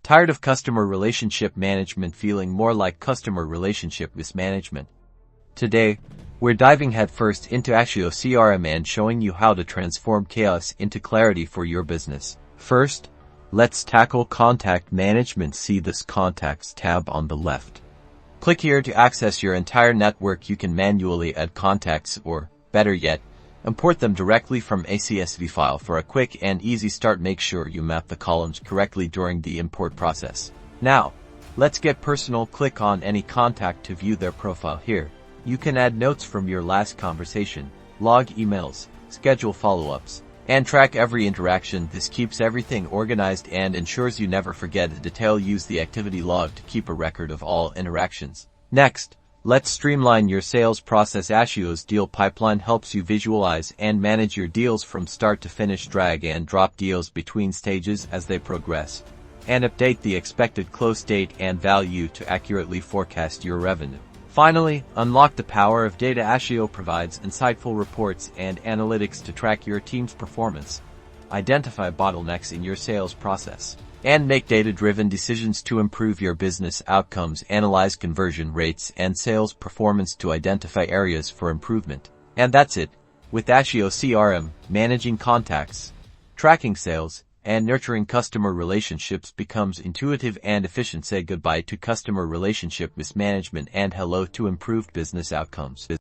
Tired of customer relationship management feeling more like customer relationship mismanagement? Today, we're diving headfirst into Attio CRM and showing you how to transform chaos into clarity for your business. First, let's tackle contact management. See this Contacts tab on the left. Click here to access your entire network. You can manually add contacts or, better yet, import them directly from a CSV file. For a quick and easy start, make sure you map the columns correctly during the import process. Now, let's get personal. Click on any contact to view their profile here. You can add notes from your last conversation, log emails, schedule follow-ups, and track every interaction. This keeps everything organized and ensures you never forget a detail. Use the activity log to keep a record of all interactions. Next, let's streamline your sales process. Attio's deal pipeline helps you visualize and manage your deals from start to finish. Drag and drop deals between stages as they progress, and update the expected close date and value to accurately forecast your revenue. Finally, unlock the power of data. Attio provides insightful reports and analytics to track your team's performance, identify bottlenecks in your sales process, and make data-driven decisions to improve your business outcomes. Analyze conversion rates and sales performance to identify areas for improvement. And that's it. With Attio CRM, managing contacts, tracking sales, and nurturing customer relationships becomes intuitive and efficient. Say goodbye to customer relationship mismanagement and hello to improved business outcomes.